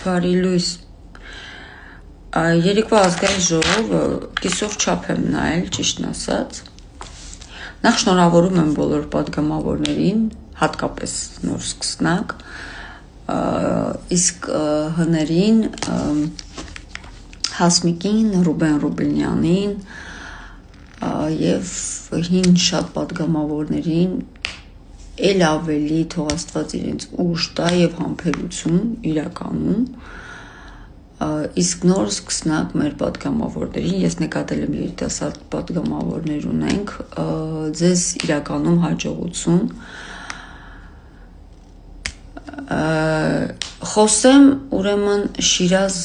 Բարի լույս, երեկվա ազգային ժողովը կիսով չափ եմ նայել, ճիշտն ասած, նախ շնորհավորում եմ բոլոր պատգամավորներին, հատկապես նոր սկսնակ, իսկ հներին Հասմիկին, Ռուբեն Ռուբինյանին և հին շատ պատգամավորներին էլ ավելի թող Աստված իրենց ուժ տա և համբերություն իրականում, իսկ նոր սկսնակ մեր պատգամավորներին, ես նկատել եմ երիտասարդ պատգամավորներ ունենք, ձեզ իրականում հաջողություն, խոսեմ ուրեմն Շիրազ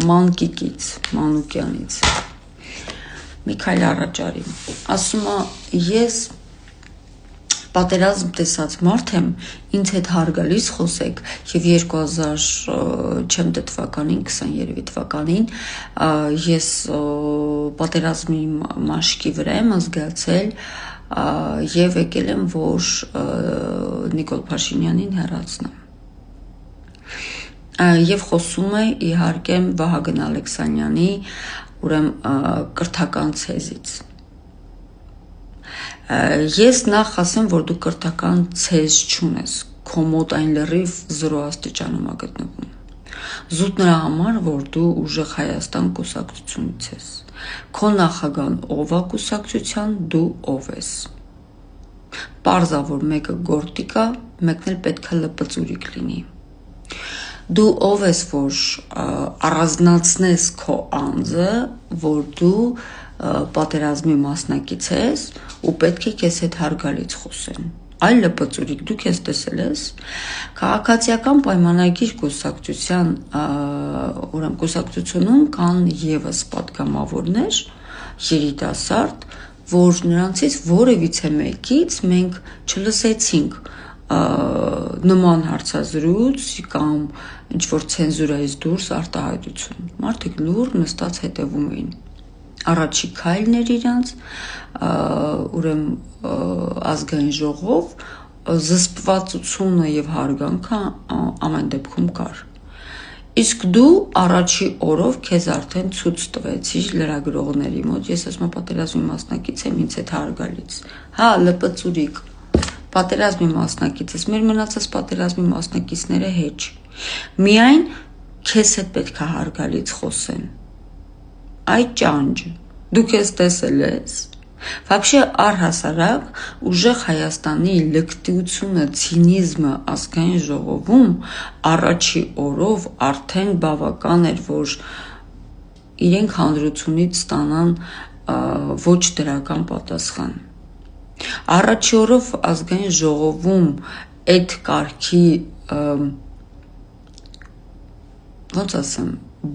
Մանկիկից, Մանուկյանից, մի քայլ առաջ արի, ասում է ես պատերազմ տեսած մարդ եմ, ինձ հետ հարգալից խոսեք և 2000 թվականին, 23 թվականին ես պատերազմի մաշկի վրա եմ զգացել և եկել եմ, որ Նիկոլ Փաշինյանին հեռացնեմ։ Եվ խոսում է իհարկե Վահագն Ալեքսանյանի կրթական ցեզից։ Ես նախ ասեմ, որ դու կրթական ցեզ չունես, քո մոտ այն լրիվ 0 աստիճանում է գտնվում։ Զուտ նրա համար, որ դու ուժեղ Հայաստան կուսակցությունից ես։ Քո նախագահն ով է կուսակցության, դու ով ես։ Պարզ է, որ մեկը գորտիկ է, մեկն էլ պետք է լպծուրիկ լինի։ Դու ով ես, որ առանձնացնես քո անձը, որ դու պատերազմի մասնակից ես ու պետք է քեզ հետ հարգալից խոսեն։ Այլ լպծուրիկ դուք ես տեսել ես, քաղաքացիական պայմանագիր կուսակցությունում կան ևս պատգամավորներ, երիտասարդ, որ նրանցից որևիցե մեկից մենք չլսեցինք նման հարցազրույց կամ ինչ-որ ցենզուրայից դուրս արտահայտություն։ Մարդիկ լուռ նստած հետևում էին։ Առաջի քայլն էր իրանց, ազգային ժողով, զսպվածությունը և հարգանքը ամեն դեպքում կար։ Իսկ դու առաջի օրով քեզ արդեն ցույց տվեցիր լրագրողների մոտ, ես ասում եմ պատերազմի մասնակից եմ, ինձ հետ հարգալից։ Հա, լպծուրիկ, պատերազմի մասնակից ես, մեր մնացած պատերազմի մասնակիցները հեչ։ Միայն քեզ հետ պետք է հարգալից խոսեն։ Այ ճանճ, դու քեզ տեսել ես։ Вообще առհասարակ ուժեղ Հայաստանի լկտիությունը, ցինիզմը ազգային ժողովում առաջի օրով արդեն բավական էր, որ իրենք հանրությունից ստանան ոչ դրական պատասխան։ Առաջի օրով ազգային ժողովում այդ կարգի ոնց ասեմ,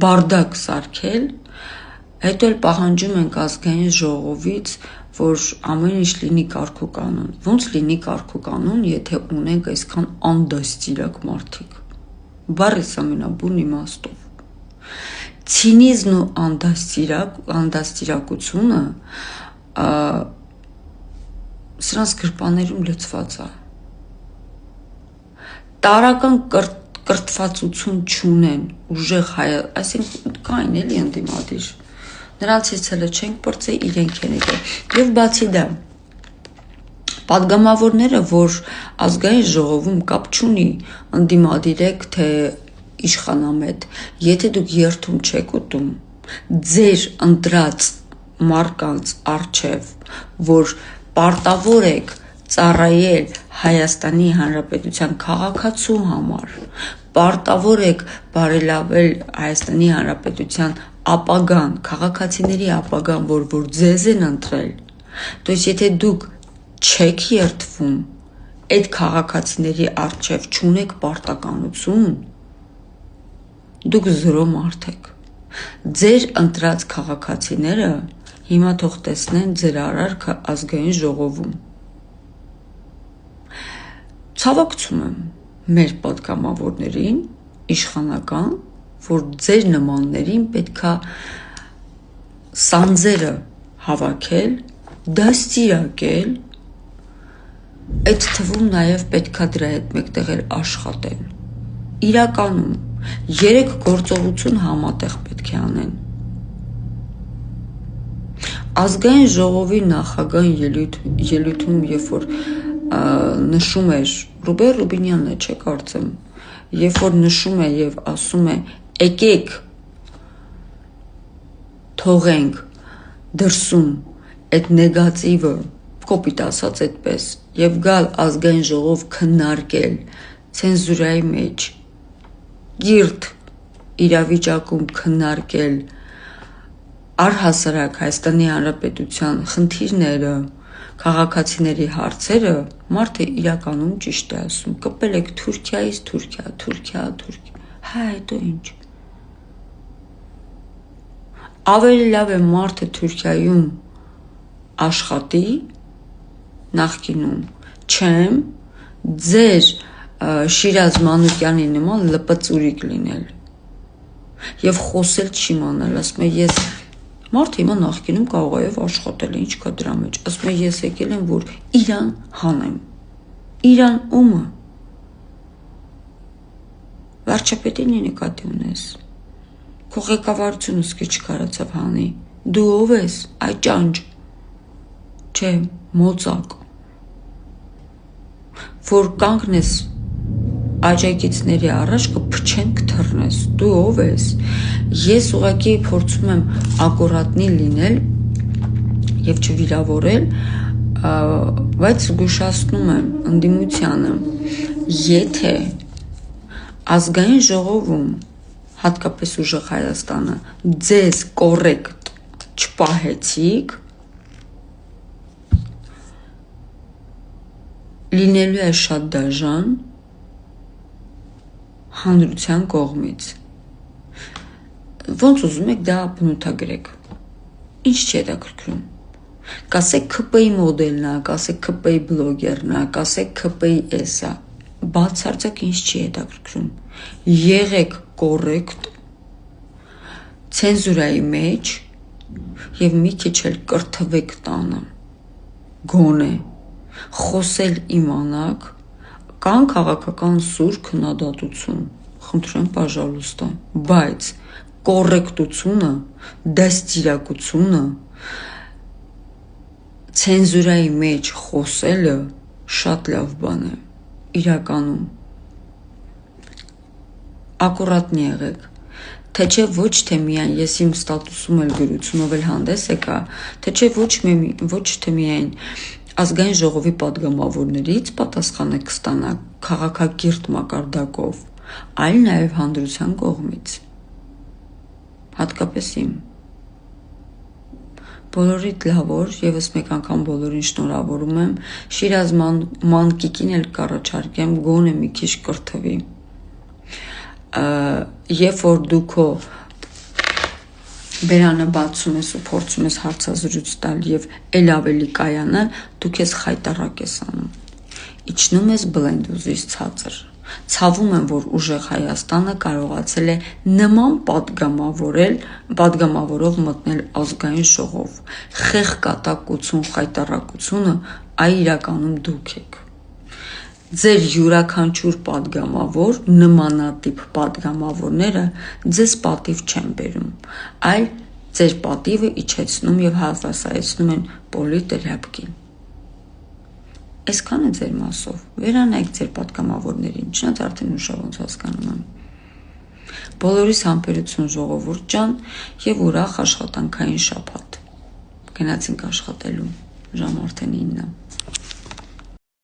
բարդակ սարքել, հետո էլ պահանջում ենք ազգային ժողովից, որ ամեն ինչ լինի կարգուկանոն։ Ոնց լինի կարգուկանոն, եթե ունենք այսքան անդաստիրակ մարդիկ։ Բառիս ամենաբուն իմաստով։ Ցինիզմն ու անդաստիրակությունը սրանց գրպաններում լցված է։ Տարրական կրթվածություն չունեն, ուժեղ այսինքն կային էլի ընդդիմադիր։ Նրանցից հələ չենք պրծել, իրենք են եկել։ Եվ բացի դա, պատգամավորները, որ ազգային ժողովում կապ չունի, ընդդիմադիր եք, թե իշխանամետ, եթե դուք երթում չեք ուտում, ձեր ընտրած մարկանց առջև, որ պարտավոր եք ծառայել Հայաստանի Հանրապետության քաղաքացու համար, պարտավոր եք բարելավել Հայաստանի Հանրապետության ապագան, քաղաքացիների ապագան, որ ձեզ են ընտրել, то есть եթե դուք չեք երդվում, այդ քաղաքացիների առջև չունեք պարտականություն, դուք 0 մարդ եք։ Ձեր ընտրած քաղաքացիները հիմա թող տեսնեն ձեր արարքը ազգային ժողովում։ Ցավակցում եմ մեր պատգամավորներին, իշխանական, որ ձեր նմաններին պետքա սանձերը հավաքել, դաստիարակել, այդ թվում նաև պետքա դրա հետ մեկտեղ աշխատեն։ Իրականում 3 գործողություն համատեղ պետք է անեն։ Ազգային ժողովի նախագահան ելույթում, երբ որ նշում էր Ռուբեն Ռուբինյանն է, չէ՞ կարծեմ, երբ որ նշում է եւ ասում է եկեք թողենք դրսում այդ նեգատիվը, կոպիտ ասած այդպես, եւ գալ ազգային ժողով քննարկել ցենզուրայի մեջ գիրտ իրավիճակում քննարկել առհասարակ Հայաստանի Հանրապետության խնդիրները, քաղաքացիների հարցերը, մարդը իրականում ճիշտ է ասում, կպել եք Թուրքիայից Թուրքիա, հա հետո ինչ։ Ավելի լավ է մարդը Թուրքիայում աշխատի նախկինում, չեմ ձեր Շիրազ Մանուկյանի նման լպծուրիկ լինել եւ խոսել չիմանալ, ասում է ես մարդը հիմա նախկինում կարող է աշխատել, ինչ կա դրա մեջ, ասում է ես եկել եմ որ Իրան հանեմ, Իրան ումը վարչապետին նկատի ունես, քո ղեկավարությունը սկի չկարացավ հանի, դու ով ես, այ ճանճ, չէ, մոծակ, որ կանգնես աջակիցների առաջ կփչեն կթռնես, դու ով ես, ես ուղղակի փորձում եմ ակուրատնի լինել եւ չվիրավորել, բայց զգուշացնում եմ ընդդիմությանը, եթե ազգային ժողովում, հատկապես ուժեղ Հայաստանը, ձեզ կոռեկտ չպահեցիք, լինելու է շատ դաժան հանրության կողմից։ Ոնց ուզում եք դա բնութագրեք, ինչ չի հետաքրքրում։ Կասեք ՔՊ-ի մոդելն է, կասեք ՔՊ-ի բլոգերն է, կասեք ՔՊ-ի էսա, բացարձակ ինչ չի հետաքրքրում։ Եղեք կոռեկտ ցենզուրայի մեջ եւ մի քիչ էլ կրթվեք տանը։ Գոնե խոսել իմանաք, կան քաղաքական սուր քննադատություն, խնդրեմ, պաժալուստա, բայց կոռեկտությունը, դաստիարակությունը, ցենզուրայի մեջ խոսելը շատ լավ բան է, իրականում։ Ակուրատնի եղեք, թե չէ ոչ թե միայն ես իմ ստատուսում էլ գրությունով էլ հանդես եկա, թե չէ ոչ թե միայն ազգային ժողովի պատգամավորներից պատասխանը կստանա քաղաքակիրթ մակարդակով, այլ նաև հանրության կողմից, հատկապես իմ։ Բոլորիդ լավ օր, եւս մեկ անգամ բոլորին շնորհավորում եմ, Շիրազ Մանկիկին էլ կառաջարկեմ գոնե մի քիչ կրթվի։ Երբ որ դու քո բերանը բացում ես ու փորձում ես հարցազրույց տալ եւ ել ավելի կայանալ, դու քեզ խայտարակ ես անում։ Իջնում ես բլենդուզից ցածր։ Ցավում եմ, որ ուժեղ Հայաստանը կարողացել է նման պատգամավորով մտնել ազգային ժողով։ Խեղկատակություն, խայտարակությունը այ իրականում դուք եք։ Ձեր յուրաքանչյուր պատգամավոր, նմանատիպ պատգամավորները ձեզ պատիվ չեն բերում, այլ ձեր պատիվը իջեցնում եւ հավասարեցնում են Պոլի Տերյապկին։ Այսքանը ձեր մասով, վերանայեք ձեր պատգամավորներին, չնայած արդեն ուշ ոնց հասկանում եմ։ Բոլորիս համբերություն ժողովուրդ ջան եւ ուրախ աշխատանքային շաբաթ։ Գնացինք աշխատելու, ժամը արդեն 9-ը։